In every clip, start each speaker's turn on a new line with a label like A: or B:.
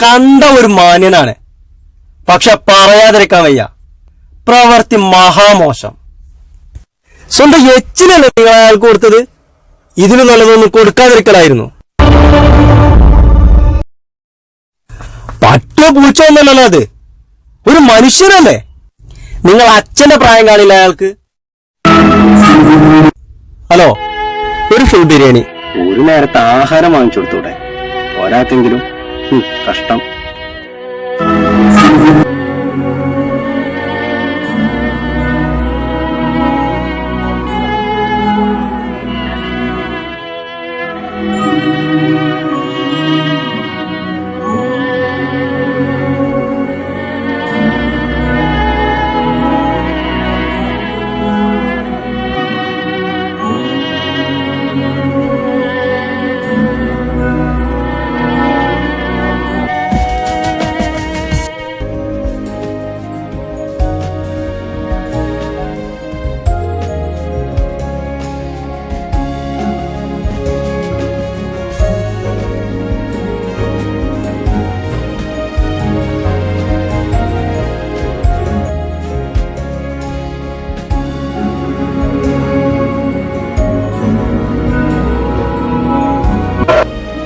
A: കണ്ട ഒരു മാന്യനാണ്, പക്ഷെ പറയാതിരിക്കാൻ വയ്യ, പ്രവൃത്തി മഹാമോശം. സ്വന്തം എച്ചിനല്ലേ നിങ്ങൾ അയാൾക്ക് കൊടുത്തത്? ഇതിന് നല്ലതൊന്നും കൊടുക്കാതിരിക്കലായിരുന്നു. പറ്റോ പൂച്ചൊന്നല്ലോ, അത് ഒരു മനുഷ്യനല്ലേ. നിങ്ങൾ അച്ഛന്റെ പ്രായം കാണില്ല അയാൾക്ക്. ഹലോ, ഒരു ഫുൾ ബിരിയാണി, ഒരു നേരത്തെ ആഹാരം വാങ്ങിച്ചു കൊടുത്തൂടെ ഒരാൾക്കെങ്കിലും? കഷ്ടം.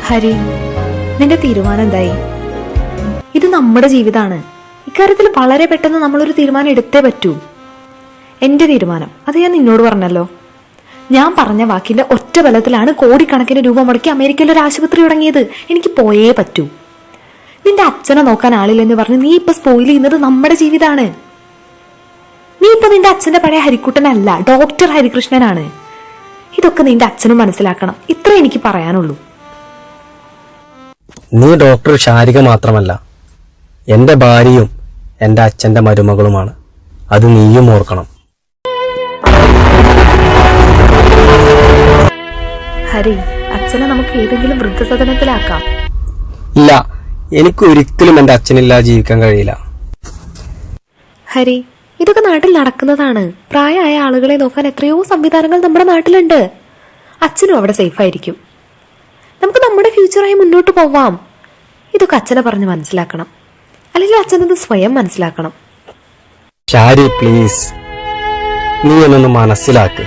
B: ഹരി, നിന്റെ തീരുമാനം എന്തായി? ഇത് നമ്മുടെ ജീവിതമാണ്. ഇക്കാര്യത്തിൽ വളരെ പെട്ടെന്ന് നമ്മളൊരു തീരുമാനം എടുത്തേ പറ്റൂ. എന്റെ തീരുമാനം അത് ഞാൻ നിന്നോട് പറഞ്ഞല്ലോ. ഞാൻ പറഞ്ഞ വാക്കിന്റെ ഒറ്റ ബലത്തിലാണ് കോടിക്കണക്കിന് രൂപ മുടക്കി അമേരിക്കയിൽ ഒരു ആശുപത്രി തുടങ്ങിയത്. എനിക്ക് പോയേ പറ്റൂ. നിന്റെ അച്ഛനെ നോക്കാൻ ആളില്ലെന്ന് പറഞ്ഞ് നീ ഇപ്പൊ സ്പോയിൽ ചെയ്യുന്നത് നമ്മുടെ ജീവിതമാണ്. നീ ഇപ്പൊ നിന്റെ അച്ഛന്റെ പഴയ ഹരിക്കുട്ടനല്ല, ഡോക്ടർ ഹരികൃഷ്ണനാണ്. ഇതൊക്കെ നിന്റെ അച്ഛനും മനസ്സിലാക്കണം. ഇത്ര എനിക്ക് പറയാനുള്ളൂ.
A: നീ ഡോക്ടർ ശാരിക മാത്രമല്ല, എന്റെ ഭാര്യയും എന്റെ അച്ഛന്റെ മരുമകളുമാണ്. അത് നീയും ഓർക്കണം.
B: ഹരി, അച്ഛനെ നമുക്ക് ഏതെങ്കിലും വൃദ്ധസദനത്തിലാക്കാം.
A: ഇല്ല, എനിക്ക് ഒരിക്കലും എന്റെ അച്ഛനില്ലാതെ ജീവിക്കാൻ കഴിയില്ല.
B: ഹരി, ഇതൊക്കെ നാട്ടിൽ നടക്കുന്നതാണ്. പ്രായമായ ആളുകളെ നോക്കാൻ എത്രയോ സംവിധാനങ്ങൾ നമ്മുടെ നാട്ടിലുണ്ട്. അച്ഛനും അവിടെ സേഫ് ആയിരിക്കും. നമുക്ക് നമ്മുടെ ഫ്യൂച്ചറായി മുന്നോട്ട് പോവാം. ഇതൊക്കെ അച്ഛനെ പറഞ്ഞ് മനസ്സിലാക്കണം, അല്ലെങ്കിൽ അച്ഛനത് സ്വയം മനസ്സിലാക്കണം.
A: ശാരി, പ്ലീസ്, നീ എന്നൊന്ന് മനസ്സിലാക്ക്.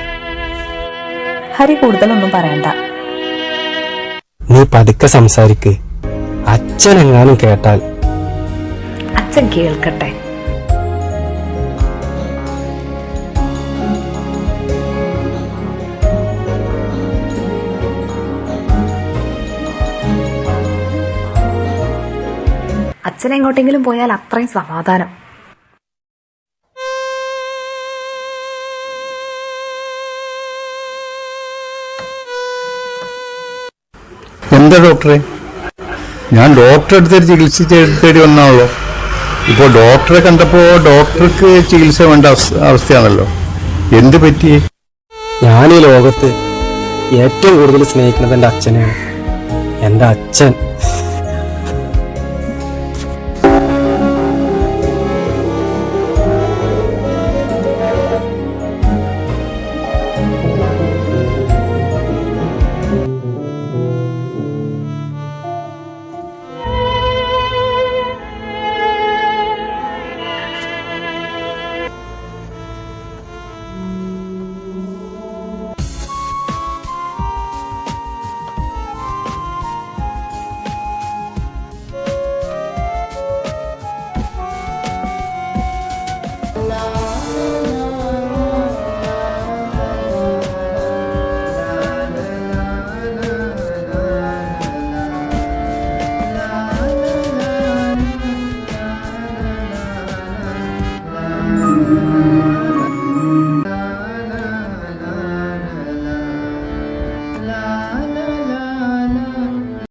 B: ഹരി കൂടുതലൊന്നും പറയണ്ട.
A: നീ പതുക്കെ സംസാരിക്ക്. അച്ഛൻ എങ്ങാനും കേട്ടാൽ?
B: അച്ഛൻ കേൾക്കട്ടെ. അച്ഛൻ എങ്ങോട്ടെങ്കിലും പോയാൽ അത്രയും സമാധാനം.
C: എന്താ ഡോക്ടറെ? ഞാൻ ഡോക്ടറെ അടുത്തൊരു ചികിത്സ തേടി വന്നാണല്ലോ. ഇപ്പോൾ ഡോക്ടറെ കണ്ടപ്പോൾ ഡോക്ടർക്ക് ചികിത്സ വേണ്ട അവസ്ഥയാണല്ലോ. എന്ത് പറ്റി?
A: ഞാൻ ഈ ലോകത്ത് ഏറ്റവും കൂടുതൽ സ്നേഹിക്കുന്നത് എന്റെ അച്ഛനെയാണ്. എന്റെ അച്ഛൻ